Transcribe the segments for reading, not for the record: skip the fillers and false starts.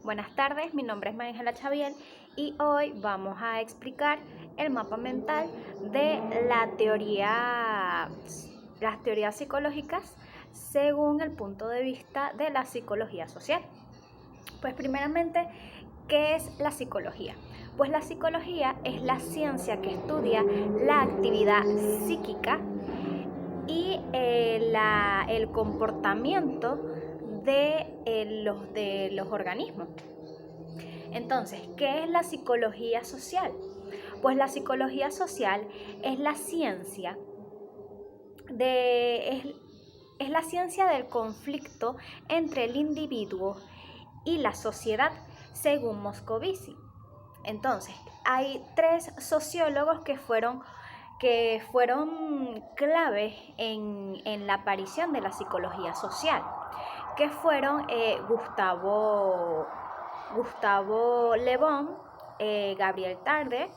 Buenas tardes, mi nombre es María Xavier y hoy vamos a explicar el mapa mental de las teorías psicológicas según el punto de vista de la psicología social. Pues primeramente, ¿qué es la psicología? Pues la psicología es la ciencia que estudia la actividad psíquica y el comportamiento de los organismos. Entonces, ¿qué es la psicología social? Pues la psicología social es la ciencia es la ciencia del conflicto entre el individuo y la sociedad, según Moscovici. Entonces, hay tres sociólogos que fueron claves en la aparición de la psicología social, que fueron Gustavo Le Bon, Gabriel Tarde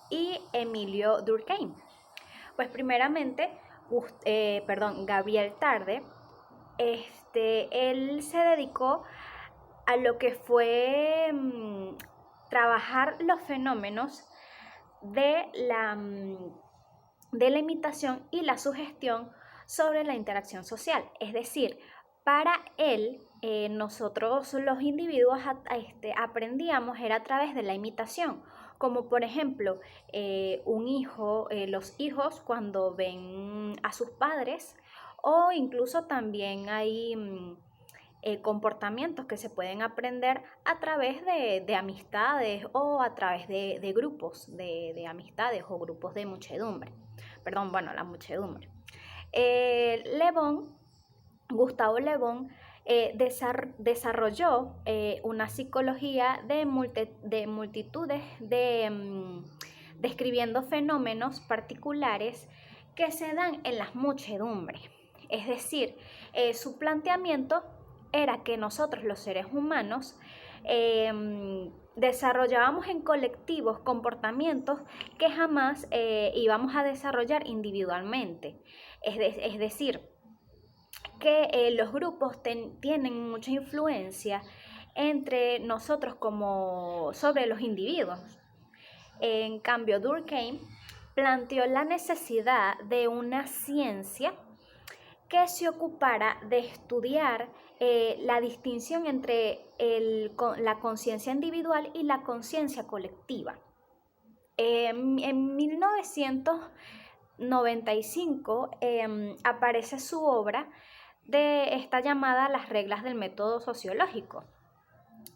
y Emilio Durkheim. Pues primeramente, Gabriel Tarde, él se dedicó a lo que fue trabajar los fenómenos de la imitación y la sugestión sobre la interacción social. Es decir, para él, nosotros los individuos aprendíamos era a través de la imitación, como por ejemplo los hijos cuando ven a sus padres, o incluso también hay comportamientos que se pueden aprender a través de amistades o a través de grupos de amistades o grupos de muchedumbre. La muchedumbre. Gustavo Le Bon desarrolló una psicología de multitudes describiendo fenómenos particulares que se dan en las muchedumbres. Es decir, su planteamiento era que nosotros los seres humanos desarrollábamos en colectivos comportamientos que jamás íbamos a desarrollar individualmente. Es decir, que los grupos tienen mucha influencia entre nosotros sobre los individuos. En cambio, Durkheim planteó la necesidad de una ciencia que se ocupara de estudiar la distinción entre la conciencia individual y la conciencia colectiva. En 1995 aparece su obra de esta llamada Las reglas del método sociológico,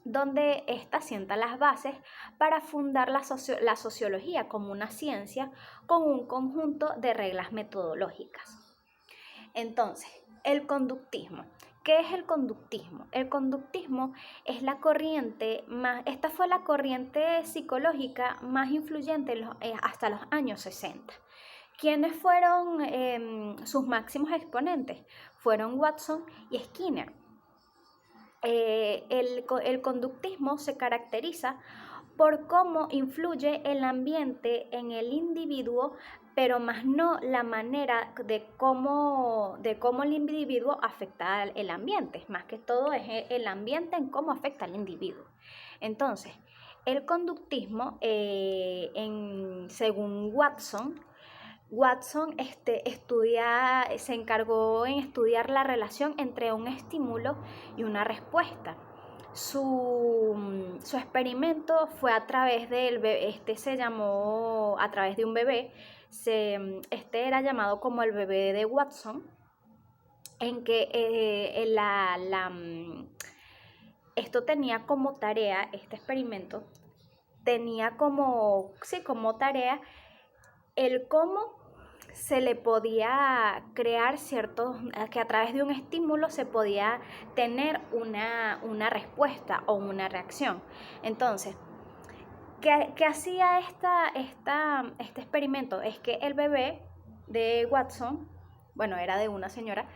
donde ésta sienta las bases para fundar la sociología como una ciencia con un conjunto de reglas metodológicas. Entonces, el conductismo. ¿Qué es el conductismo? El conductismo es esta fue la corriente psicológica más influyente hasta los años 60. ¿Quiénes fueron sus máximos exponentes? Fueron Watson y Skinner. El conductismo se caracteriza por cómo influye el ambiente en el individuo, pero más no la manera de cómo el individuo afecta el ambiente. Más que todo es el ambiente en cómo afecta al individuo. Entonces, el conductismo, según Watson se encargó en estudiar la relación entre un estímulo y una respuesta. Su experimento fue a través del bebé, se llamó a través de un bebé, era llamado como el bebé de Watson, en que esto tenía como tarea, este experimento tenía como tarea el cómo se le podía crear que a través de un estímulo se podía tener una respuesta o una reacción. Entonces, ¿qué hacía este experimento? Es que el bebé de Watson, era de una señora,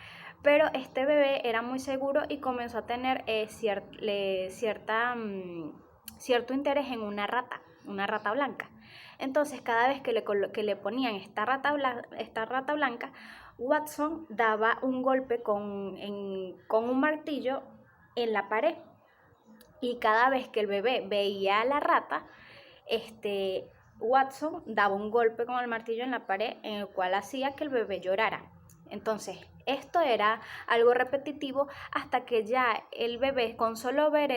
pero este bebé era muy seguro y comenzó a tener cierto interés en una rata blanca. Entonces, cada vez que le ponían esta rata blanca, Watson daba un golpe con un martillo en la pared. Y cada vez que el bebé veía a la rata, Watson daba un golpe con el martillo en la pared, en el cual hacía que el bebé llorara. Entonces, esto era algo repetitivo hasta que ya el bebé, con solo ver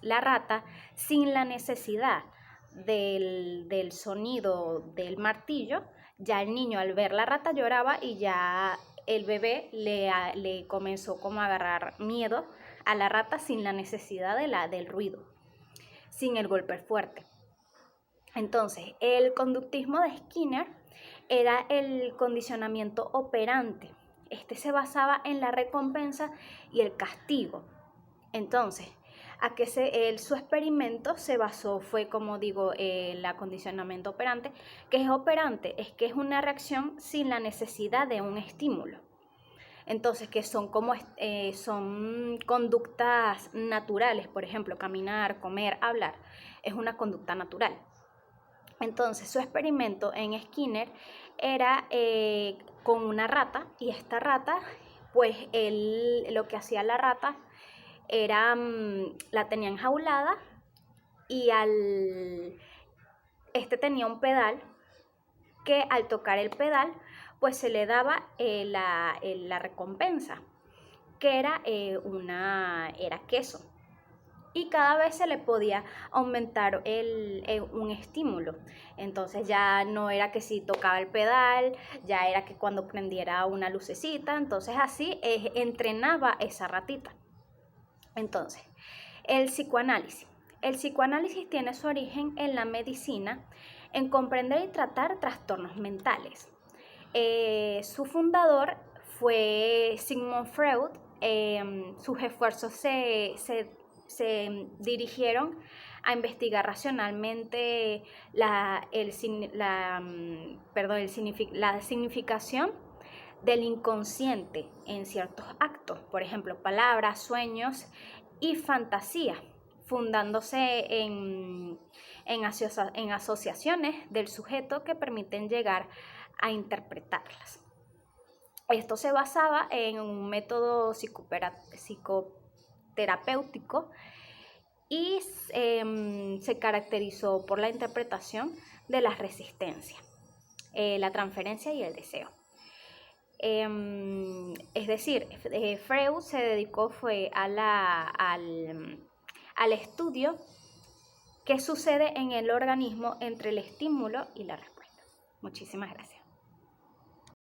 la rata, sin la necesidad del sonido del martillo, ya el niño al ver la rata lloraba y ya el bebé le comenzó como a agarrar miedo a la rata sin la necesidad del ruido, sin el golpe fuerte. Entonces, el conductismo de Skinner era el condicionamiento operante. Este se basaba en la recompensa y el castigo. Entonces, su experimento se basó, fue como digo, el acondicionamiento operante. ¿Qué es operante? Es que es una reacción sin la necesidad de un estímulo. Entonces, que son son conductas naturales, por ejemplo, caminar, comer, hablar, es una conducta natural. Entonces, su experimento en Skinner era con una rata, y esta rata, pues lo que hacía la rata era, la tenía enjaulada, y tenía un pedal que al tocar el pedal, pues se le daba la recompensa, que era queso. Y cada vez se le podía aumentar un estímulo. Entonces ya no era que si tocaba el pedal, ya era que cuando prendiera una lucecita. Entonces así entrenaba esa ratita. Entonces, el psicoanálisis. El psicoanálisis tiene su origen en la medicina, en comprender y tratar trastornos mentales. Su fundador fue Sigmund Freud. Sus esfuerzos se dirigieron a investigar racionalmente la significación del inconsciente en ciertos actos, por ejemplo, palabras, sueños y fantasía, fundándose en asociaciones del sujeto que permiten llegar a interpretarlas. Esto se basaba en un método psicoterapéutico y se caracterizó por la interpretación de las resistencias, la transferencia y el deseo. Es decir, Freud se dedicó al estudio qué sucede en el organismo entre el estímulo y la respuesta. Muchísimas gracias.